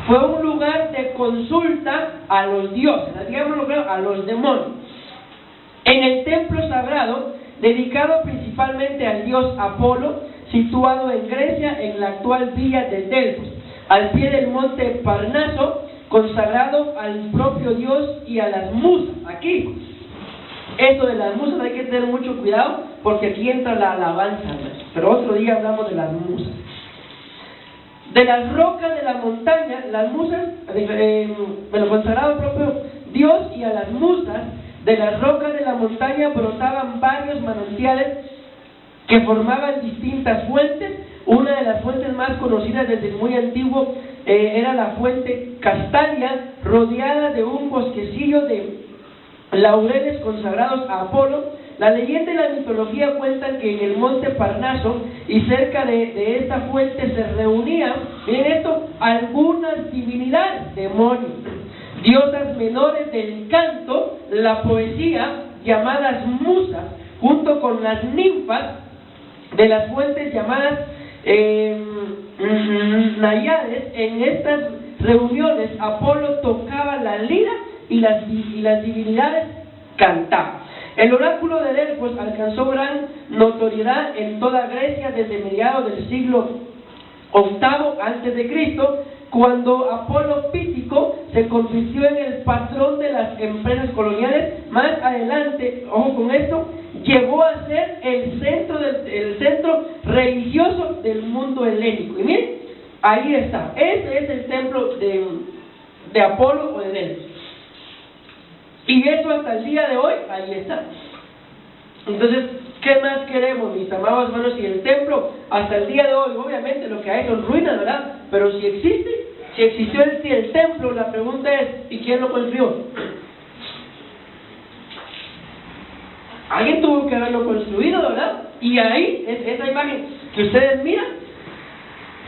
fue un lugar de consulta a los dioses, digámoslo claro, a los demonios. En el templo sagrado, dedicado principalmente al dios Apolo, situado en Grecia, en la actual villa de Delfos, al pie del monte Parnaso, consagrado al propio Dios y a las musas. Aquí, esto de las musas hay que tener mucho cuidado, porque aquí entra la alabanza, pero otro día hablamos de las musas. De las rocas de la montaña, las musas, bueno, consagrado al propio Dios y a las musas, de las rocas de la montaña brotaban varios manantiales que formaban distintas fuentes. Una de las fuentes más conocidas desde muy antiguo era la fuente Castalia, rodeada de un bosquecillo de laureles consagrados a Apolo. La leyenda y la mitología cuentan que en el monte Parnaso y cerca de esta fuente se reunían, miren esto, algunas divinidades, demonios, diosas menores del canto, la poesía, llamadas musas, junto con las ninfas de las fuentes llamadas Nayades. En estas reuniones Apolo tocaba la lira y las divinidades cantaban. El oráculo de Delfos alcanzó gran notoriedad en toda Grecia desde mediados del siglo VIII a.C., cuando Apolo Pítico se convirtió en el patrón de las empresas coloniales. Más adelante, ojo con esto, llegó a ser el centro religioso del mundo helénico. Y miren, ahí está, ese es el templo de Apolo o de Delfos. Y eso hasta el día de hoy, ahí está. Entonces, ¿qué más queremos, mis amados hermanos? Si el templo, hasta el día de hoy, obviamente lo que hay son ruinas, ¿verdad? Pero si existió el templo, la pregunta es, ¿y quién lo construyó? Alguien tuvo que haberlo construido, ¿verdad? Y ahí, esa imagen que ustedes miran,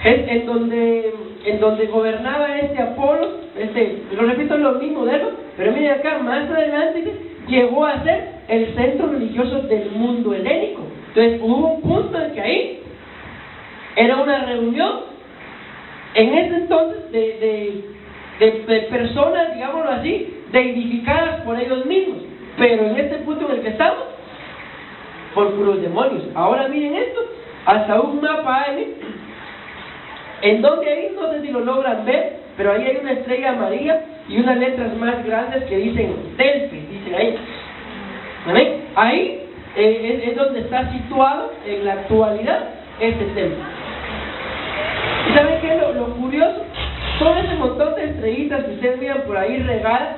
es en donde gobernaba este Apolo, lo repito, es lo mismo de él, pero miren acá, más adelante llegó a ser el centro religioso del mundo helénico. Entonces hubo un punto en que ahí era una reunión, en ese entonces, de personas, digámoslo así, deificadas por ellos mismos, pero en este punto en el que estamos, por puros demonios. Ahora miren esto, hasta un mapa hay, en donde ahí, no sé si lo logran ver, pero ahí hay una estrella amarilla y unas letras más grandes que dicen Delphi, dicen ahí. ¿Ven? Ahí es donde está situado en la actualidad este templo. ¿Y saben qué es lo curioso? Todo ese montón de estrellitas que ustedes miran por ahí regadas,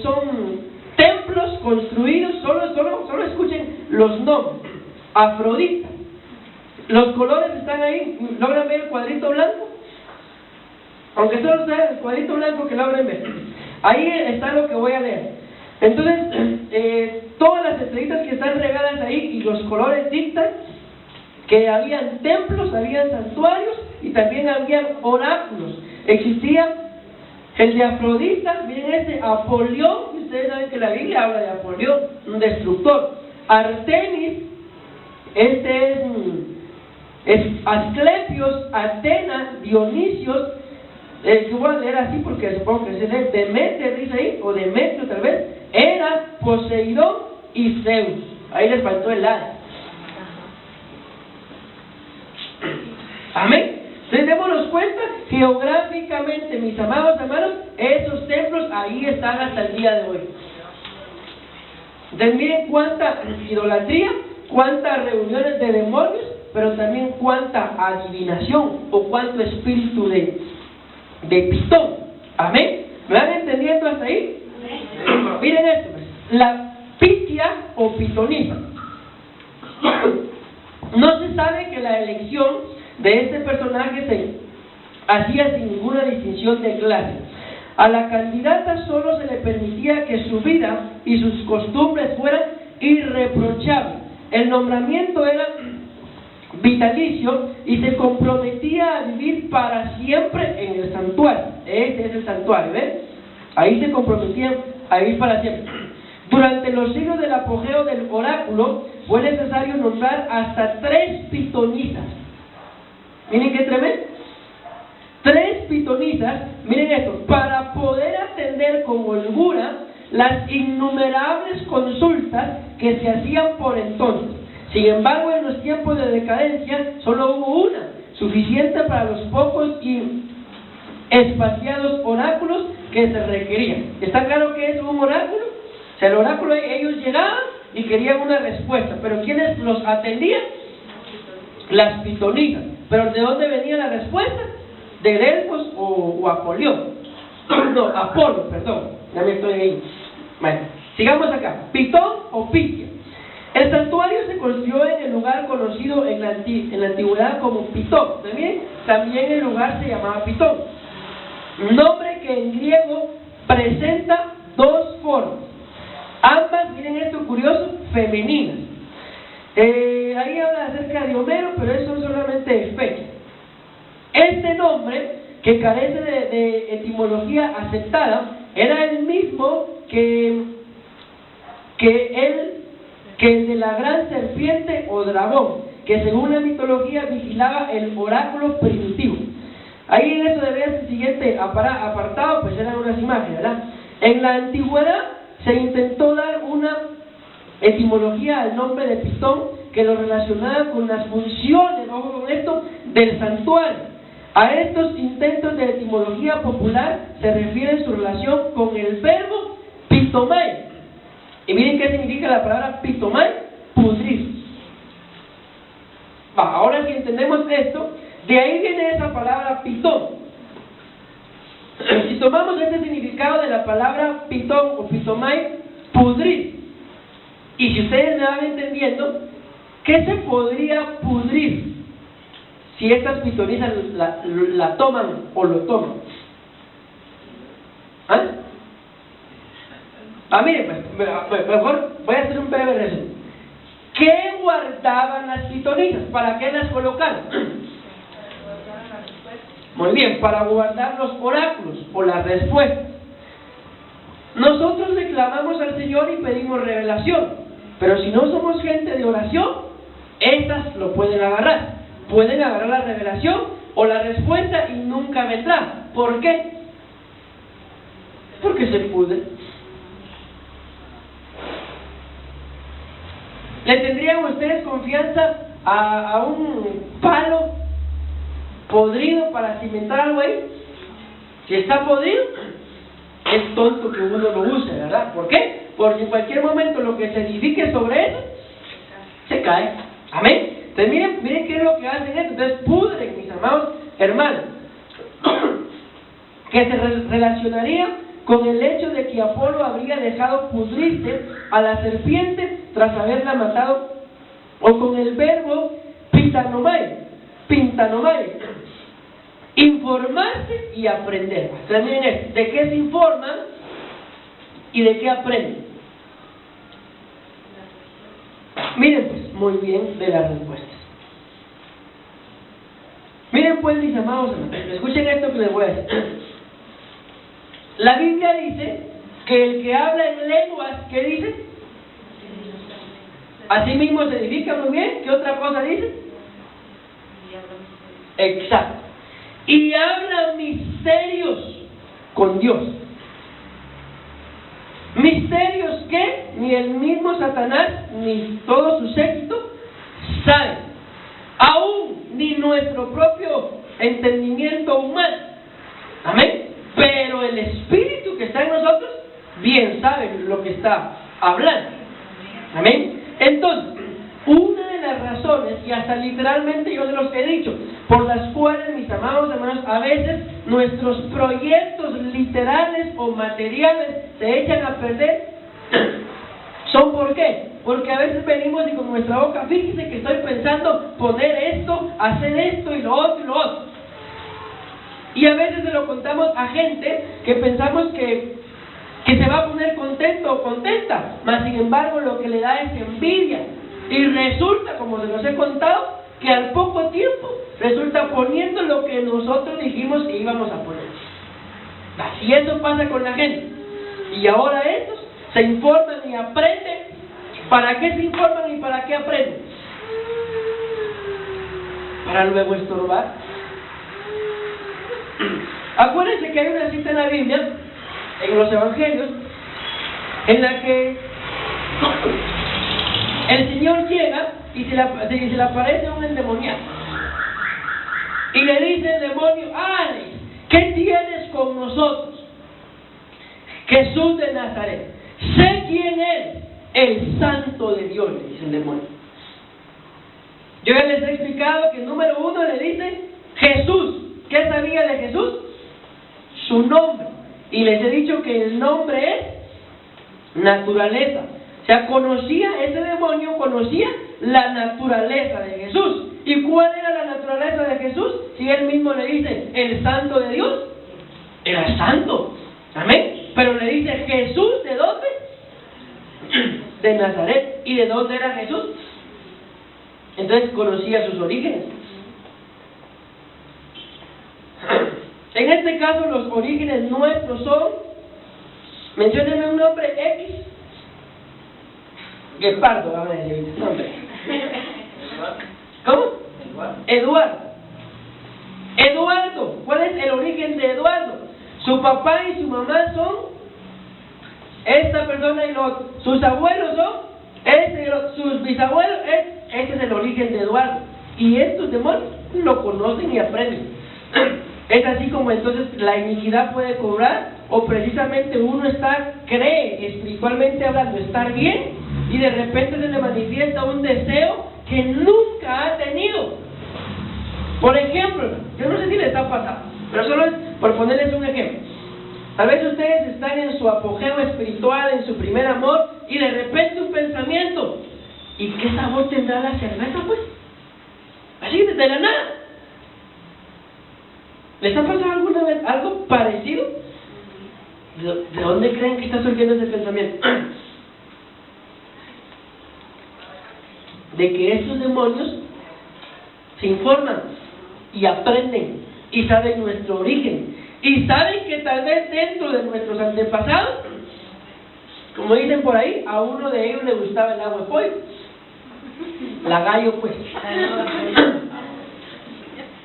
son templos construidos, solo escuchen los nombres. Afrodita. Los colores están ahí. ¿Logran ver el cuadrito blanco? Aunque solo sea el cuadrito blanco, que logren ver. Ahí está lo que voy a leer. Entonces, todas las estrellitas que están regadas ahí y los colores dictan que habían templos, habían santuarios y también habían oráculos. Existía el de Afrodita, miren ese Apolión, y ustedes saben que la Biblia habla de Apolión, un destructor. Artemis, es Asclepios, Atena, Dionisios, que voy a leer así porque supongo que se lee Demeter, dice ahí, o Demetrio tal vez, Hera, Poseidón y Zeus. Ahí les faltó el A. Amén. Entonces démonos cuenta, geográficamente, mis amados hermanos, esos templos ahí están hasta el día de hoy. Entonces miren cuánta idolatría cuántas reuniones de demonios, pero también cuánta adivinación o cuánto espíritu de Pitón. Amén. ¿Me van entendiendo hasta ahí? Amén. Miren esto, pues. La pitia o pitonisa. No se sabe que la elección de este personaje se hacía sin ninguna distinción de clase. A la candidata solo se le permitía que su vida y sus costumbres fueran irreprochables. El nombramiento era vitalicio y se comprometía a vivir para siempre en el santuario. Este es el santuario, ¿ven? Ahí se comprometían a vivir para siempre. Durante los siglos del apogeo del oráculo fue necesario nombrar hasta 3 pitonisas. Miren qué tremendo. 3 pitonisas, miren esto, para poder atender con holgura las innumerables consultas que se hacían por entonces. Sin embargo, en los tiempos de decadencia solo hubo una, suficiente para los pocos y espaciados oráculos que se requerían. ¿Está claro qué es un oráculo? O sea, el oráculo, ellos llegaban y querían una respuesta, pero ¿quiénes los atendían? Las pitonisas. ¿Pero de dónde venía la respuesta? ¿De Delfos o Apolión? No, Apolo, perdón, ya me estoy ahí. Bueno, sigamos acá. Pitón o Pitia. El santuario se construyó en el lugar conocido en la antigüedad como Pitón. También el lugar se llamaba Pitón. Nombre que en griego presenta 2 formas. Ambas, miren esto curioso, femeninas. Ahí habla acerca de Homero, pero eso solamente es fecha. Este nombre, que carece de etimología aceptada, era el mismo que el de la gran serpiente o dragón, que según la mitología vigilaba el oráculo primitivo. Ahí en eso de ver el siguiente apartado, pues eran unas imágenes, ¿verdad? En la antigüedad se intentó dar una etimología al nombre de Pitón que lo relacionaba con las funciones, ojo con esto, del santuario. A estos intentos de etimología popular se refiere su relación con el verbo pitomai. Y miren qué significa la palabra pitomai: pudrir. Ahora si entendemos esto, de ahí viene esa palabra pitón. Si tomamos este significado de la palabra pitón o pitomai, pudrir, y si ustedes me van entendiendo, ¿qué se podría pudrir si estas pitonisas la toman o lo toman? Miren, pues, mejor voy a hacer un breve resumen. ¿Qué guardaban las pitonisas? ¿Para qué las colocaron? Muy bien, para guardar los oráculos o las respuestas. Nosotros le clamamos al Señor y pedimos revelación, pero si no somos gente de oración, estas lo pueden agarrar. Pueden agarrar la revelación o la respuesta y nunca vendrá. ¿Por qué? Porque se pudre. ¿Le tendrían ustedes confianza a un palo podrido para cimentar algo ahí? Si está podrido, es tonto que uno lo use, ¿verdad? ¿Por qué? Porque en cualquier momento lo que se edifique sobre eso se cae. Amén. Entonces miren qué es lo que hacen esto. Entonces pudren, mis amados hermanos, que se relacionaría con el hecho de que Apolo habría dejado pudrirse a la serpiente tras haberla matado, o con el verbo pintanomai, informarse y aprender. Entonces miren esto, ¿de qué se informan y de qué aprenden? Miren pues, muy bien, de las respuestas. Miren pues, mis amados hermanos, escuchen esto que les voy a decir. La Biblia dice que el que habla en lenguas, ¿qué dice? Así mismo se edifica. Muy bien. ¿Qué otra cosa dice? Exacto. Y habla misterios con Dios. Misterios que ni el mismo Satanás ni todo su séquito saben, aún ni nuestro propio entendimiento humano. Amén. Pero el Espíritu que está en nosotros bien sabe lo que está hablando. Amén. Entonces, una de las razones, y hasta literalmente yo se los he dicho, por las cuales, mis amados hermanos, a veces nuestros proyectos literales o materiales se echan a perder, ¿son por qué? Porque a veces venimos y con nuestra boca, fíjese que estoy pensando poner esto, hacer esto y lo otro y lo otro. Y a veces se lo contamos a gente que pensamos que se va a poner contento o contenta, mas sin embargo lo que le da es envidia. Y resulta, como se los he contado, que al poco tiempo resulta poniendo lo que nosotros dijimos que íbamos a poner. Así eso pasa con la gente. Y ahora estos se informan y aprenden. ¿Para qué se informan y para qué aprenden? Para luego estorbar. Acuérdense que hay una cita en la Biblia, en los Evangelios, en la que el Señor llega y se le aparece un endemoniado. Y le dice el demonio: ¡Alex! ¿Qué tienes con nosotros? Jesús de Nazaret. Sé quién es, el Santo de Dios, le dice el demonio. Yo ya les he explicado que número uno le dice Jesús. ¿Qué sabía de Jesús? Su nombre. Y les he dicho que el nombre es naturaleza. O sea, ese demonio conocía la naturaleza de Jesús. ¿Y cuál era la naturaleza de Jesús? Si él mismo le dice el Santo de Dios, era santo. Amén. Pero le dice Jesús, ¿de dónde? De Nazaret. ¿Y de dónde era Jesús? Entonces conocía sus orígenes. En este caso los orígenes nuestros son, menciónenme un nombre X. Guepardo, vamos a decir nombre. ¿Cómo? Eduardo. Eduardo, ¿cuál es el origen de Eduardo? Su papá y su mamá son esta persona y lo otro. Sus abuelos son este y lo otro. Sus bisabuelos, este es el origen de Eduardo. Y estos demonios lo conocen y aprenden. Es así como entonces la iniquidad puede cobrar, o precisamente uno cree espiritualmente hablando estar bien, y de repente se le manifiesta un deseo que nunca ha tenido. Por ejemplo, yo no sé si les está pasando, pero solo es por ponerles un ejemplo. Tal vez ustedes están en su apogeo espiritual, en su primer amor, y de repente un pensamiento: ¿y qué sabor tendrá la cerveza, pues? Así, de la nada. ¿Les ha pasado alguna vez algo parecido? ¿De dónde creen que está surgiendo ese pensamiento? De que estos demonios se informan y aprenden y saben nuestro origen y saben que tal vez dentro de nuestros antepasados, como dicen por ahí, a uno de ellos le gustaba el agua de pollo, la gallo pues.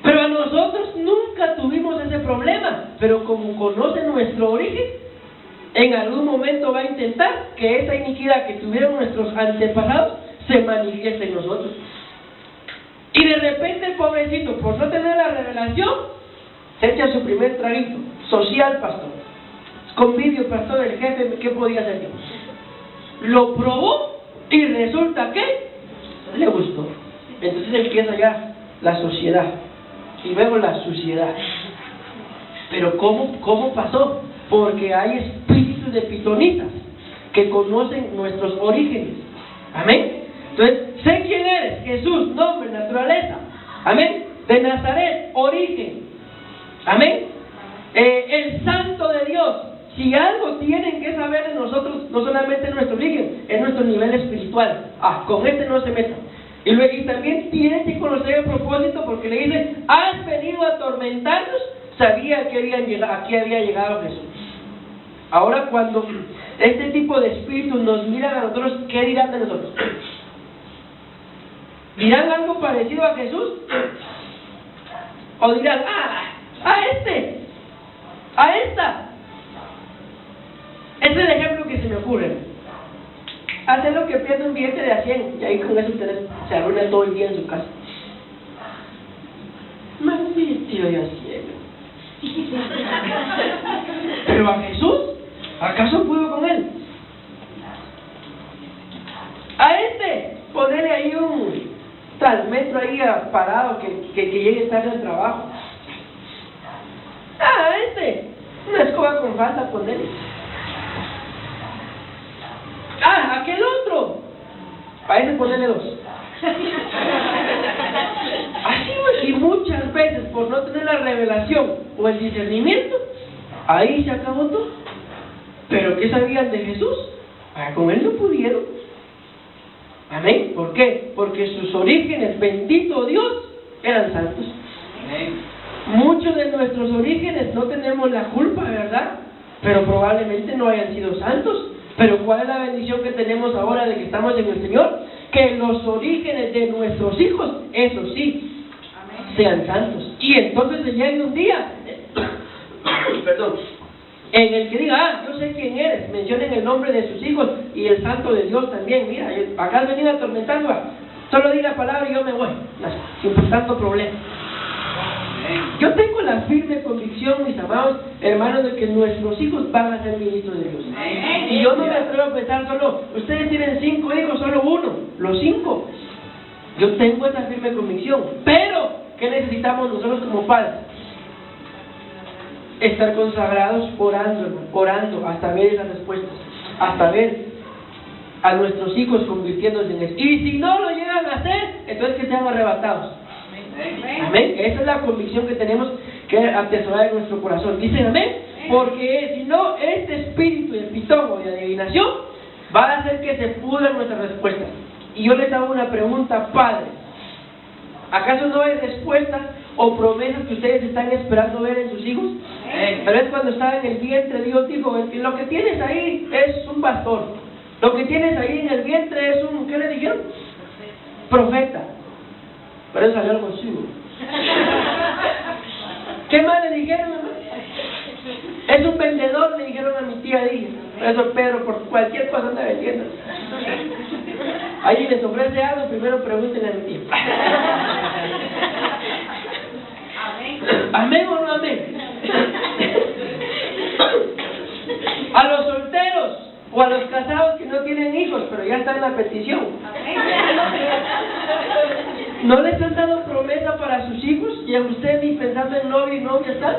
Pero a nosotros nunca tuvimos ese problema, pero como conocen nuestro origen, en algún momento va a intentar que esa iniquidad que tuvieron nuestros antepasados se manifieste en nosotros. Y de repente el pobrecito, por no tener la revelación, se echa su primer traguito, social, pastor. Convivio, pastor, el jefe, ¿qué podía hacer yo? Lo probó y resulta que le gustó. Entonces empieza ya la sociedad. Y luego la suciedad. Pero ¿cómo pasó? Porque hay espíritus de pitonitas que conocen nuestros orígenes. Amén. Entonces, sé quién eres: Jesús, nombre, naturaleza. Amén. De Nazaret, origen. Amén. El Santo de Dios. Si algo tienen que saber de nosotros, no solamente nuestro origen, es nuestro nivel espiritual. Con este no se metan. Y también tienen que conocer el propósito, porque le dicen: has venido a atormentarnos. Sabía que aquí había llegado Jesús. Ahora, cuando este tipo de espíritus nos miran a nosotros, ¿qué dirán de nosotros? ¿Dirán algo parecido a Jesús? ¿O dirán: a esta? Este es el ejemplo que se me ocurre. Hacer lo que pierde un billete de a 100, y ahí con eso ustedes se arruina todo el día en su casa. Maldito y a 100. Pero a Jesús, ¿acaso pudo con él? A este, ponerle ahí un transmetro ahí parado que llegue tarde al trabajo. Una escoba con falda, ponerle. Aquel otro. A ese ponerle 2. Así, y muchas veces por no tener la revelación o el discernimiento, ahí se acabó todo. Pero ¿qué sabían de Jesús? Con él no pudieron. Amén. ¿Por qué? Porque sus orígenes, bendito Dios, eran santos. Amén. Muchos de nuestros orígenes no tenemos la culpa, ¿verdad? Pero probablemente no hayan sido santos. Pero ¿cuál es la bendición que tenemos ahora de que estamos en el Señor? Que los orígenes de nuestros hijos, eso sí, sean santos. Y entonces se llegue un día, perdón, en el que diga, yo sé quién eres, mencionen el nombre de sus hijos y el santo de Dios también. Mira, acá has venido atormentando, solo di la palabra y yo me voy, sin tanto problema. Yo tengo la firme convicción, mis amados hermanos, de que nuestros hijos van a ser ministros de Dios. Y yo no me atrevo a pensar solo, ustedes tienen 5 hijos, solo uno, los 5. Yo tengo esa firme convicción. Pero, ¿qué necesitamos nosotros como padres? Estar consagrados orando hasta ver esas respuestas, hasta ver a nuestros hijos convirtiéndose en eso. Y si no lo llegan a hacer, entonces que sean arrebatados. Amén. Esa es la convicción que tenemos que atesorar en nuestro corazón. Dicen amén. Porque si no, este espíritu de pitojo, de adivinación, va a hacer que se pudran nuestras respuestas. Y yo les hago una pregunta, padres. ¿Acaso no hay respuestas o promesas que ustedes están esperando ver en sus hijos? Tal vez cuando estaba en el vientre, Dios dijo, lo que tienes ahí es un pastor. Lo que tienes ahí en el vientre es un, ¿qué le dijeron? Profeta. Pero eso salió algo suyo. ¿Qué más le dijeron, mamá? Es un vendedor, le dijeron a mi tía Díaz. Eso Pedro, por cualquier cosa anda vendiendo. Ahí les ofrece algo, primero pregúntenle a mi tía. ¿Amén o no amén? A los solteros o a los casados que no tienen hijos, pero ya está en la petición. ¿No les han dado promesa para sus hijos? ¿Y a usted ni pensando en novio y novia están?